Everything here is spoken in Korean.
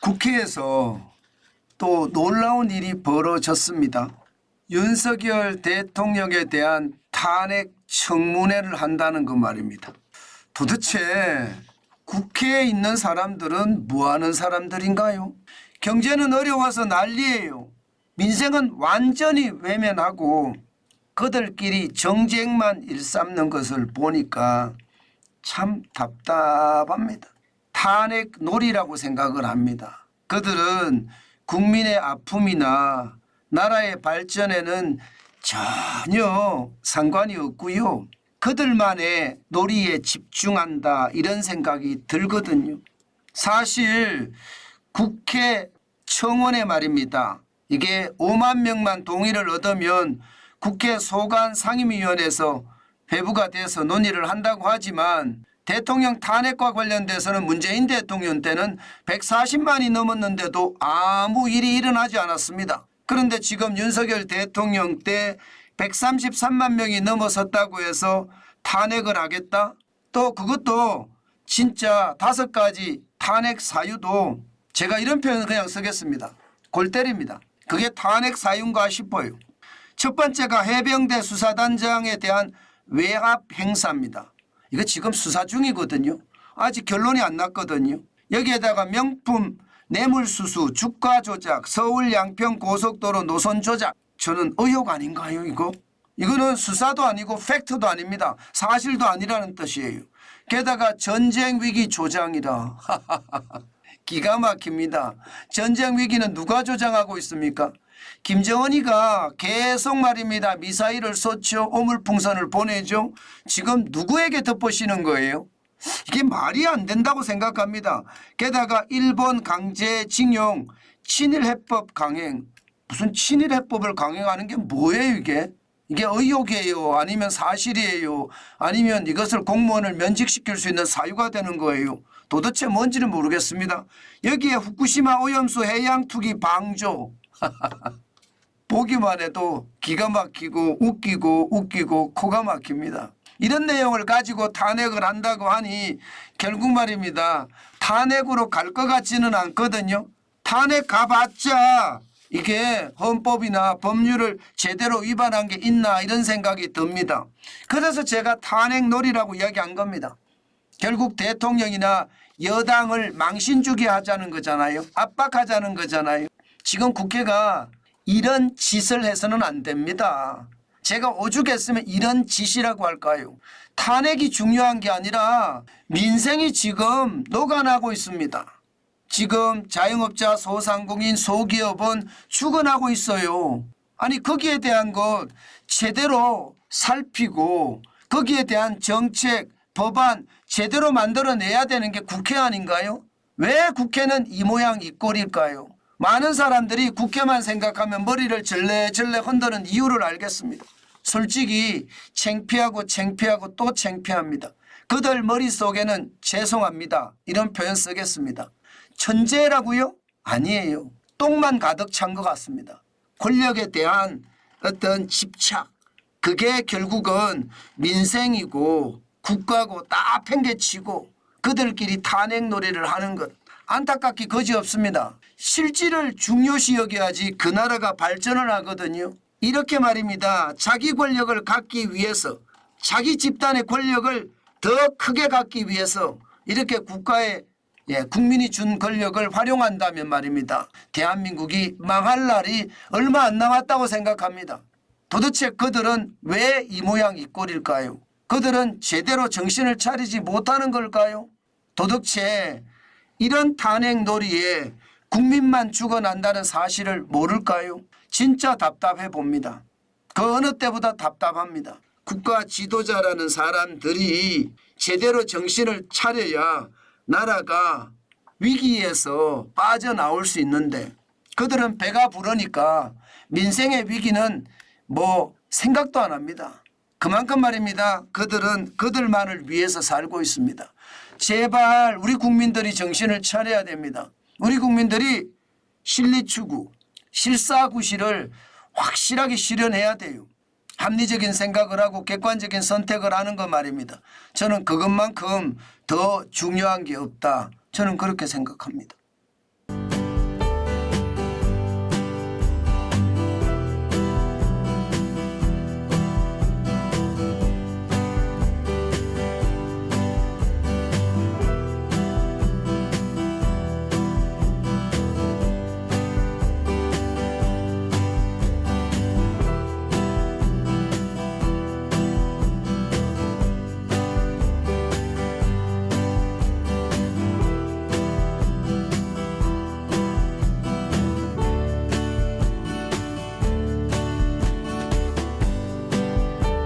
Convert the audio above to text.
국회에서 또 놀라운 일이 벌어졌습니다. 윤석열 대통령에 대한 탄핵 청문회를 한다는 것 말입니다. 도대체 국회에 있는 사람들은 뭐 하는 사람들인가요? 경제는 어려워서 난리예요. 민생은 완전히 외면하고 그들끼리 정쟁만 일삼는 것을 보니까 참 답답합니다. 탄핵 놀이라고 생각을 합니다. 그들은 국민의 아픔이나 나라의 발전에는 전혀 상관이 없고요. 그들만의 놀이에 집중한다 이런 생각이 들거든요. 사실 국회 청원에 말입니다. 이게 5만 명만 동의를 얻으면 국회 소관 상임위원회에서 회부가 돼서 논의를 한다고 하지만 대통령 탄핵과 관련돼서는 문재인 대통령 때는 140만이 넘었는데도 아무 일이 일어나지 않았습니다. 그런데 지금 윤석열 대통령 때 133만 명이 넘어섰다고 해서 탄핵을 하겠다? 또 그것도 진짜 5가지 탄핵 사유도 제가 이런 표현을 그냥 쓰겠습니다. 골 때립니다. 그게 탄핵 사유인가 싶어요. 첫 번째가 해병대 수사단장에 대한 외압 행사입니다. 이거 지금 수사 중이거든요. 아직 결론이 안 났거든요. 여기에다가 명품 뇌물수수, 주가 조작, 서울 양평 고속도로 노선 조작. 저는 의혹 아닌가요 이거? 이거는 수사도 아니고 팩트도 아닙니다. 사실도 아니라는 뜻이에요. 게다가 전쟁 위기 조장이라. 기가 막힙니다. 전쟁 위기는 누가 조장하고 있습니까? 김정은이가 계속 말입니다. 미사일을 쏘죠. 오물풍선을 보내죠. 지금 누구에게 덮으시는 거예요? 이게 말이 안 된다고 생각합니다. 게다가 일본 강제징용 친일해법 강행. 무슨 친일해법을 강행하는 게 뭐예요 이게? 이게 의혹이에요? 아니면 사실이에요? 아니면 이것을 공무원을 면직시킬 수 있는 사유가 되는 거예요? 도대체 뭔지는 모르겠습니다. 여기에 후쿠시마 오염수 해양 투기 방조. 보기만 해도 기가 막히고 웃기고 코가 막힙니다. 이런 내용을 가지고 탄핵을 한다고 하니 결국 말입니다. 탄핵으로 갈 것 같지는 않거든요. 탄핵 가봤자 이게 헌법이나 법률을 제대로 위반한 게 있나 이런 생각이 듭니다. 그래서 제가 탄핵 놀이라고 이야기한 겁니다. 결국 대통령이나 여당을 망신주게 하자는 거잖아요. 압박하자는 거잖아요. 지금 국회가 이런 짓을 해서는 안 됩니다. 제가 오죽했으면 이런 짓이라고 할까요? 탄핵이 중요한 게 아니라 민생이 지금 녹아나고 있습니다. 지금 자영업자, 소상공인, 소기업은 죽어나고 있어요. 아니 거기에 대한 것 제대로 살피고 거기에 대한 정책, 법안 제대로 만들어내야 되는 게 국회 아닌가요? 왜 국회는 이 모양 이 꼴일까요? 많은 사람들이 국회만 생각하면 머리를 절레절레 흔드는 이유를 알겠습니다. 솔직히 창피하고 또 창피합니다. 그들 머릿속에는 죄송합니다. 이런 표현 쓰겠습니다. 천재라고요? 아니에요. 똥만 가득 찬 것 같습니다. 권력에 대한 어떤 집착, 그게 결국은 민생이고 국가고 딱 팽개치고 그들끼리 탄핵 놀이를 하는 것 안타깝기 거지없습니다. 실질을 중요시 여겨야지 그 나라가 발전을 하거든요. 이렇게 말입니다. 자기 권력을 갖기 위해서 자기 집단의 권력을 더 크게 갖기 위해서 이렇게 국가에 국민이 준 권력을 활용한다면 말입니다. 대한민국이 망할 날이 얼마 안 남았다고 생각합니다. 도대체 그들은 왜 이 모양 이 꼴일까요? 그들은 제대로 정신을 차리지 못하는 걸까요? 도대체 이런 탄핵 놀이에 국민만 죽어난다는 사실을 모를까요? 진짜 답답해 봅니다. 그 어느 때보다 답답합니다. 국가 지도자라는 사람들이 제대로 정신을 차려야 나라가 위기에서 빠져나올 수 있는데 그들은 배가 부르니까 민생의 위기는 뭐 생각도 안 합니다. 그만큼 말입니다. 그들은 그들만을 위해서 살고 있습니다. 제발 우리 국민들이 정신을 차려야 됩니다. 우리 국민들이 실리추구, 실사구실을 확실하게 실현해야 돼요. 합리적인 생각을 하고 객관적인 선택을 하는 것 말입니다. 저는 그것만큼 더 중요한 게 없다. 저는 그렇게 생각합니다.